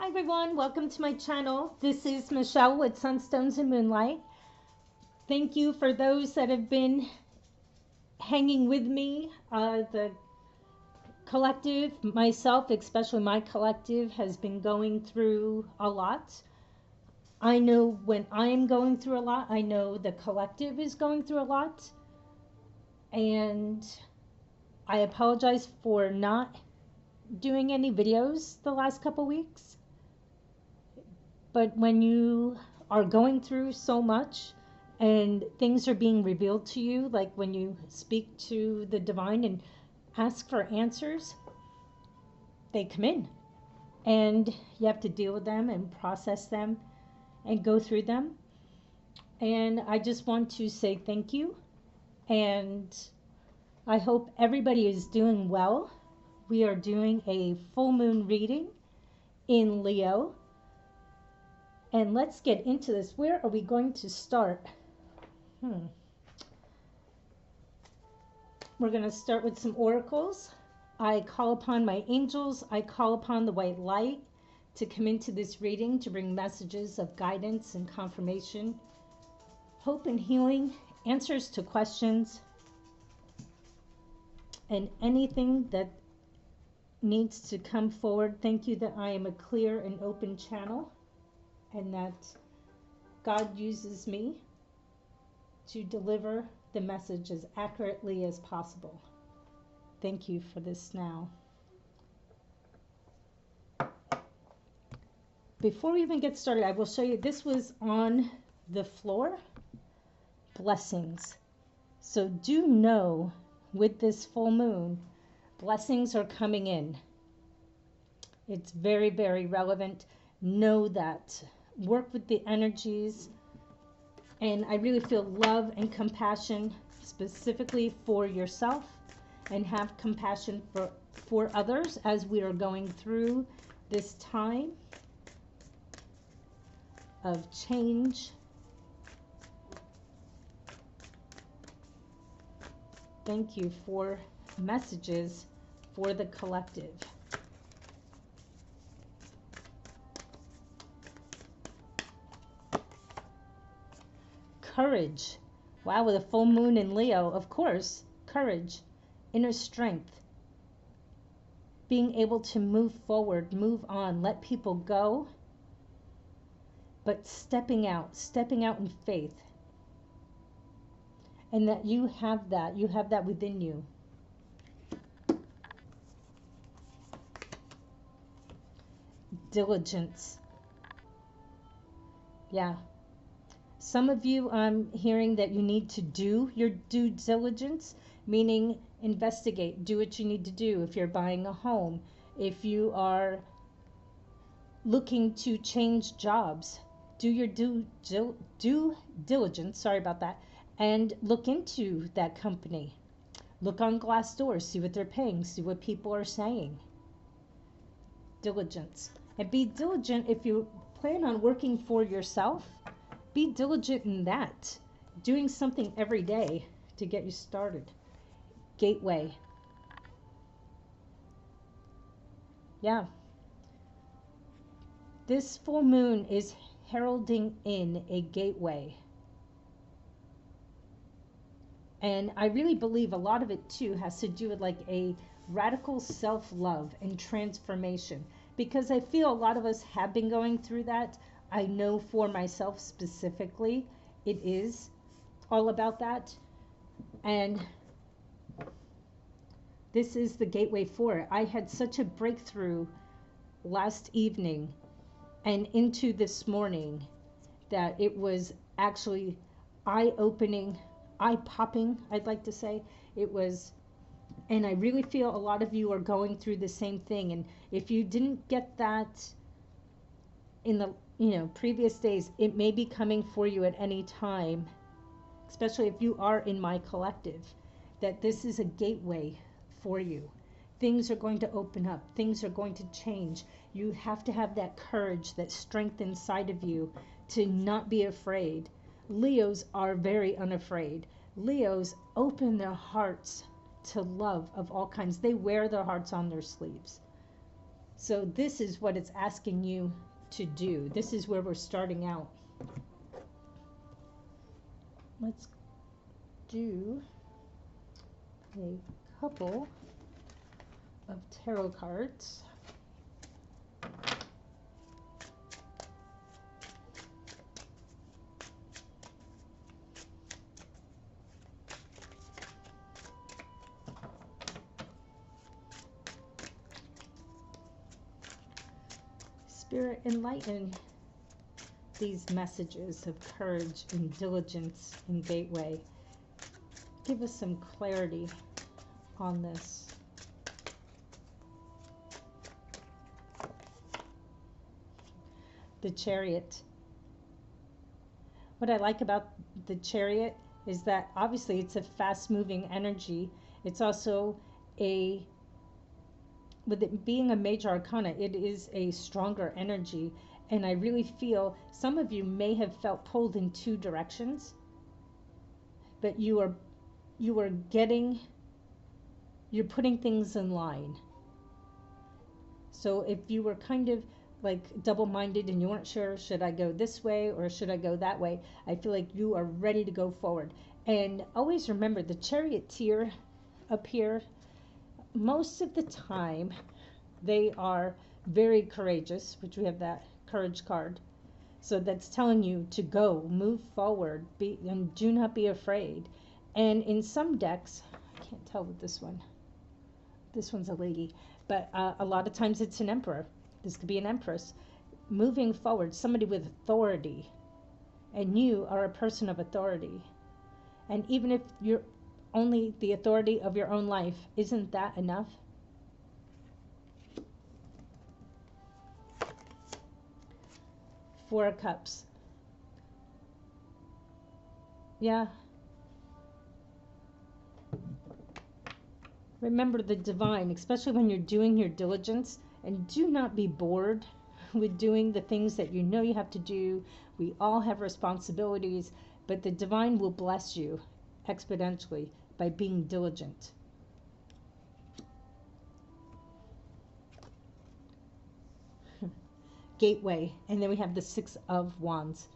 everyone, welcome to my channel. This is Michelle with Sunstones and Moonlight. Thank you for those that have been hanging with me. The collective, myself, especially my collective, has been going through a lot. I know when I am going through a lot, I know the collective is going through a lot. And I apologize for not doing any videos the last couple weeks. But when you are going through so much and things are being revealed to you, like when you speak to the divine and ask for answers, they come in. And you have to deal with them and process them and go through them. And I just want to say thank you. And I hope everybody is doing well. We are doing a full moon reading in Leo. And let's get into this. Where are we going to start? We're going to start with some oracles. I call upon my angels. I call upon the white light to come into this reading to bring messages of guidance and confirmation, hope and healing, answers to questions, and anything that needs to come forward. Thank you that I am a clear and open channel, and that God uses me to deliver the message as accurately as possible. Thank you for this now. Before we even get started, I will show you, this was on the floor, blessings. So do know with this full moon, blessings are coming in. It's very, very relevant. Know that. Work with the energies. And I really feel love and compassion specifically for yourself, and have compassion for others as we are going through this time of change. Thank you for messages for the collective. Courage. Wow, with a full moon in Leo, of course, courage, inner strength, being able to move forward, move on, let people go, but stepping out in faith. And that you have that within you. Diligence. Yeah. Some of you, I'm hearing that you need to do your due diligence, meaning investigate, do what you need to do. If you're buying a home, if you are looking to change jobs, do your due diligence, sorry about that, and look into that company. Look on Glassdoor, see what they're paying, see what people are saying. Diligence. And be diligent if you plan on working for yourself. Be diligent in that. Doing something every day to get you started. Gateway. Yeah. This full moon is heralding in a gateway. And I really believe a lot of it too has to do with like a radical self-love and transformation. Because I feel a lot of us have been going through that. I know for myself specifically, it is all about that. And this is the gateway for it. I had such a breakthrough last evening and into this morning that it was actually eye-opening, eye-popping, I'd like to say. It was, and I really feel a lot of you are going through the same thing. And if you didn't get that in the previous days, it may be coming for you at any time, especially if you are in my collective, that this is a gateway for you. Things are going to open up. Things are going to change. You have to have that courage, that strength inside of you to not be afraid. Leos are very unafraid. Leos open their hearts to love of all kinds. They wear their hearts on their sleeves. So this is what it's asking you to do. This is where we're starting out. Let's do a couple of tarot cards. Spirit, enlighten these messages of courage and diligence and gateway. Give us some clarity on this. The Chariot. What I like about the Chariot is that obviously it's a fast-moving energy. It's also a, with it being a major arcana, it is a stronger energy. And I really feel some of you may have felt pulled in two directions, but you're putting things in line. So if you were kind of like double-minded and you weren't sure, should I go this way or should I go that way, I feel like you are ready to go forward. And always remember, the Charioteer up here, most of the time they are very courageous, which we have that courage card. So that's telling you to go, move forward, and do not be afraid. And in some decks, I can't tell with this one. This one's a lady, but a lot of times it's an emperor. This could be an empress. Moving forward, somebody with authority. And you are a person of authority. And even if you're only the authority of your own life, isn't that enough? Four of Cups. Yeah. Remember the divine, especially when you're doing your diligence, and do not be bored with doing the things that you know you have to do. We all have responsibilities, but the divine will bless you exponentially by being diligent. Gateway, and then we have the Six of Wands.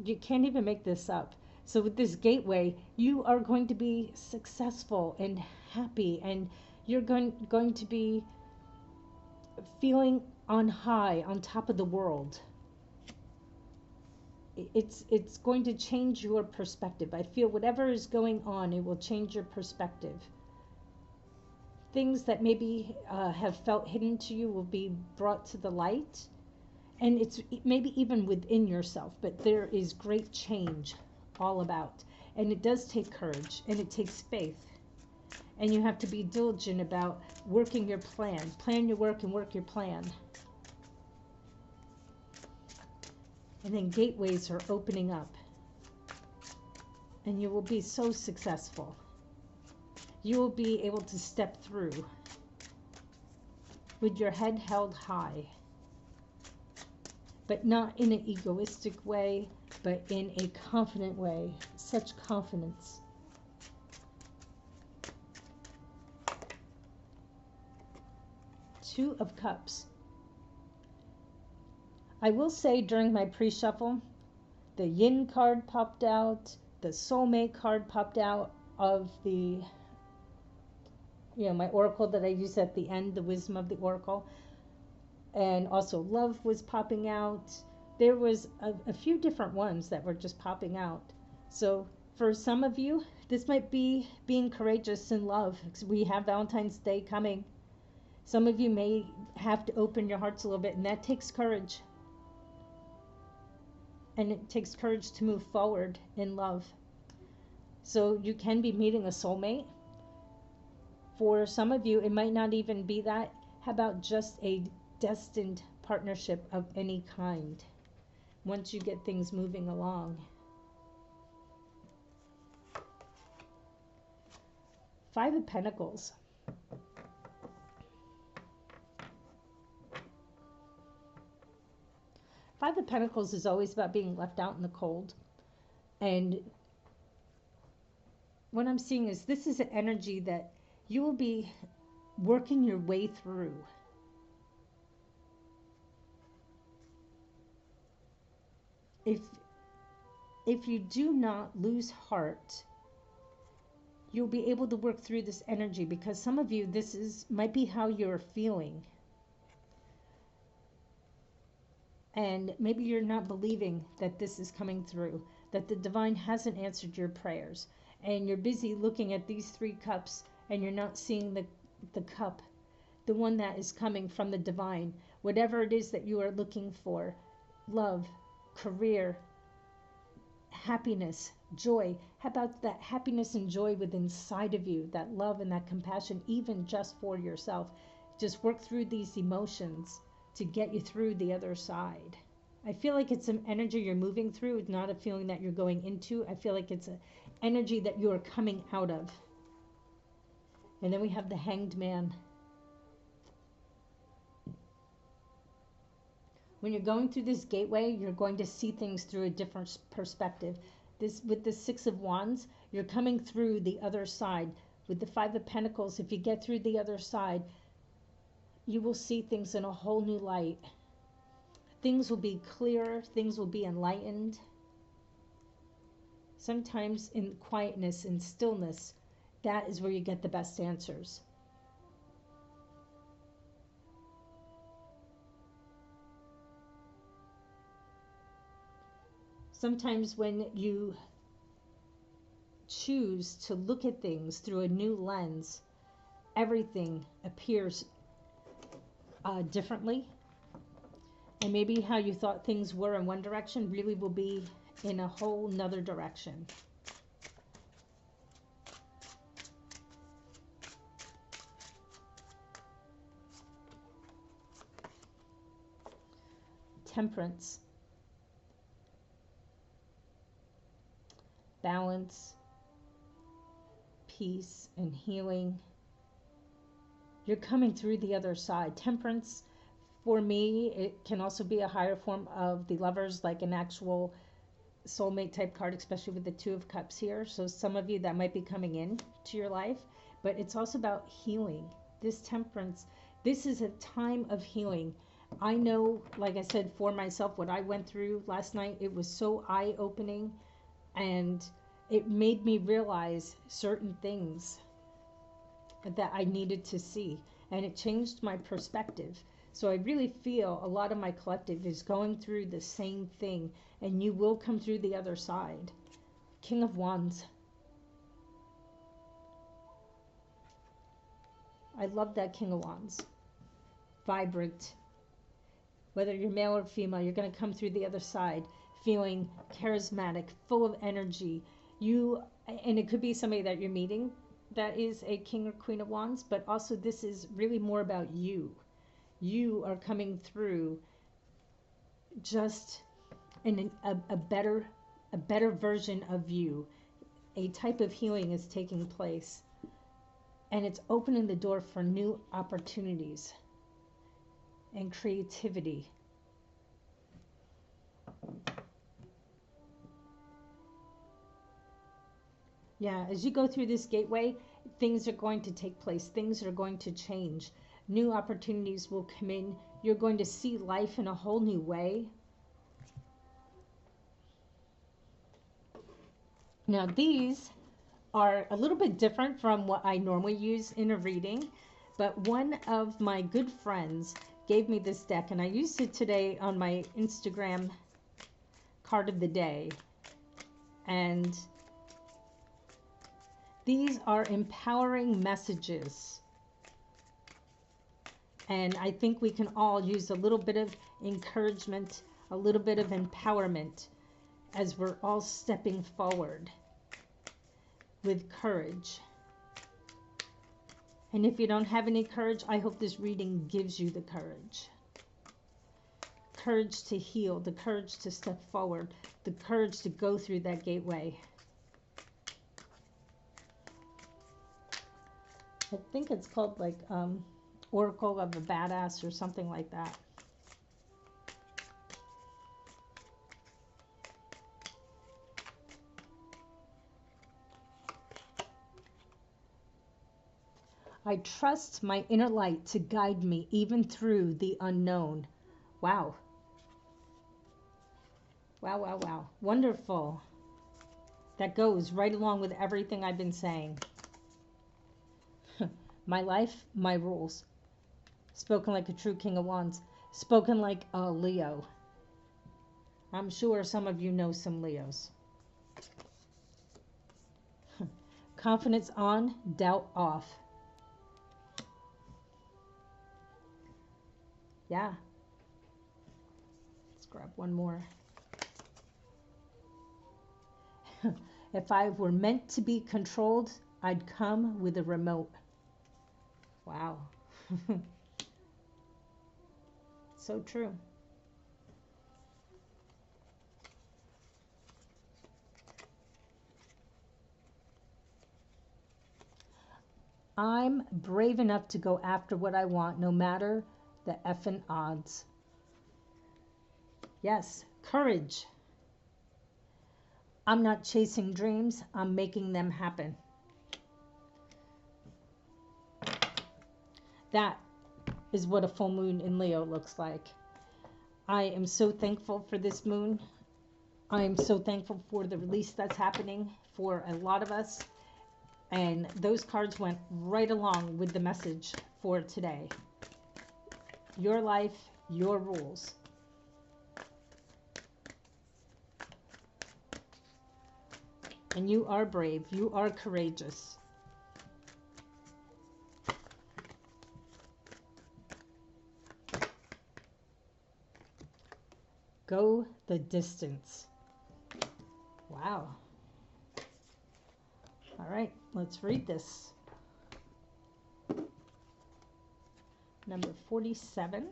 You can't even make this up. So with this gateway, you are going to be successful and happy, and you're going to be feeling on high, on top of the world. It's going to change your perspective. I feel whatever is going on, it will change your perspective. Things that maybe have felt hidden to you will be brought to the light. And it's maybe even within yourself, but there is great change all about. And it does take courage, and it takes faith. And you have to be diligent about working your plan. Plan your work and work your plan. And then gateways are opening up. And you will be so successful. You will be able to step through with your head held high. But not in an egoistic way, but in a confident way. Such confidence. Two of Cups. I will say during my pre-shuffle, the Yin card popped out, the Soulmate card popped out of the, my oracle that I use at the end, the Wisdom of the Oracle. And also Love was popping out. There was a few different ones that were just popping out. So for some of you, this might be being courageous in love. We have Valentine's Day coming. Some of you may have to open your hearts a little bit, and that takes courage. And it takes courage to move forward in love. So you can be meeting a soulmate. For some of you, it might not even be that. How about just a destined partnership of any kind once you get things moving along? Five of Pentacles. Five of Pentacles is always about being left out in the cold. And what I'm seeing is this is an energy that you will be working your way through. If you do not lose heart, you'll be able to work through this energy, because some of you, might be how you're feeling. And maybe you're not believing that this is coming through, that the divine hasn't answered your prayers. And you're busy looking at these 3 cups and you're not seeing the cup, the one that is coming from the divine. Whatever it is that you are looking for, love, career, happiness, joy. How about that happiness and joy within inside of you, that love and that compassion, even just for yourself. Just work through these emotions to get you through the other side. I feel like it's an energy you're moving through. It's not a feeling that you're going into. I feel like it's an energy that you are coming out of. And then we have the Hanged Man. When you're going through this gateway, you're going to see things through a different perspective. With the 6 of Wands, you're coming through the other side. With the 5 of Pentacles, if you get through the other side, you will see things in a whole new light. Things will be clearer. Things will be enlightened. Sometimes in quietness and stillness, that is where you get the best answers. Sometimes when you choose to look at things through a new lens, everything appears differently. And maybe how you thought things were in one direction really will be in a whole nother direction. Temperance. Balance, peace, and healing. You're coming through the other side. Temperance, for me, it can also be a higher form of the Lovers, like an actual soulmate type card, especially with the 2 of Cups here. So some of you, that might be coming in to your life, but it's also about healing. This Temperance, this is a time of healing. I know, like I said, for myself, what I went through last night, it was so eye-opening. And it made me realize certain things that I needed to see. And it changed my perspective. So I really feel a lot of my collective is going through the same thing. And you will come through the other side. King of Wands. I love that King of Wands. Vibrant. Whether you're male or female, you're going to come through the other side feeling charismatic, full of energy. And it could be somebody that you're meeting that is a King or Queen of Wands, but also this is really more about you. You are coming through just in a better version of you. A type of healing is taking place, and it's opening the door for new opportunities and creativity. Yeah, as you go through this gateway, things are going to take place. Things are going to change. New opportunities will come in. You're going to see life in a whole new way. Now, these are a little bit different from what I normally use in a reading, but one of my good friends gave me this deck, and I used it today on my Instagram card of the day. And these are empowering messages. And I think we can all use a little bit of encouragement, a little bit of empowerment as we're all stepping forward with courage. And if you don't have any courage, I hope this reading gives you the courage. Courage to heal, the courage to step forward, the courage to go through that gateway. I think it's called like Oracle of a Badass or something like that. I trust my inner light to guide me even through the unknown. Wow. Wow, wow, wow. Wonderful. That goes right along with everything I've been saying. My life, my rules. Spoken like a true King of Wands. Spoken like a Leo. I'm sure some of you know some Leos. Confidence on, doubt off. Yeah. Let's grab one more. If I were meant to be controlled, I'd come with a remote. Wow. So true. I'm brave enough to go after what I want, no matter the effing odds. Yes, courage. I'm not chasing dreams, I'm making them happen. That is what a full moon in Leo looks like. I am so thankful for this moon. I am so thankful for the release that's happening for a lot of us. And those cards went right along with the message for today. Your life, your rules. And you are brave. You are courageous. Go the distance. Wow. All right, let's read this. Number 47.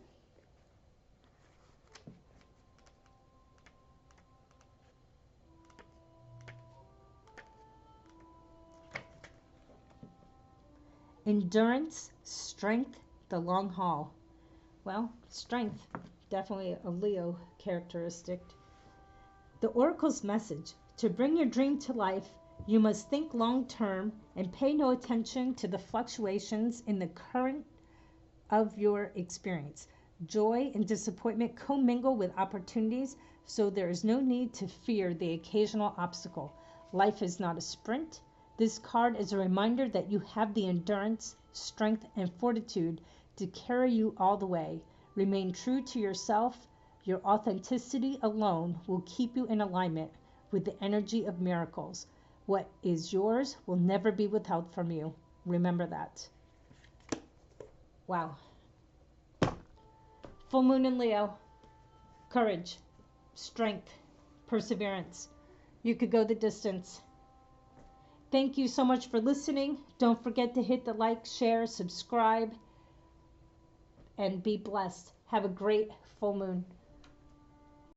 Endurance, strength, the long haul. Well, strength, definitely a Leo characteristic. The Oracle's message: to bring your dream to life, you must think long term and pay no attention to the fluctuations in the current of your experience. Joy and disappointment commingle with opportunities, so there is no need to fear the occasional obstacle. Life is not a sprint. This card is a reminder that you have the endurance, strength, and fortitude to carry you all the way. Remain true to yourself. Your authenticity alone will keep you in alignment with the energy of miracles. What is yours will never be withheld from you. Remember that. Wow. Full moon in Leo. Courage, strength, perseverance. You could go the distance. Thank you so much for listening. Don't forget to hit the like, share, subscribe, and be blessed. Have a great full moon.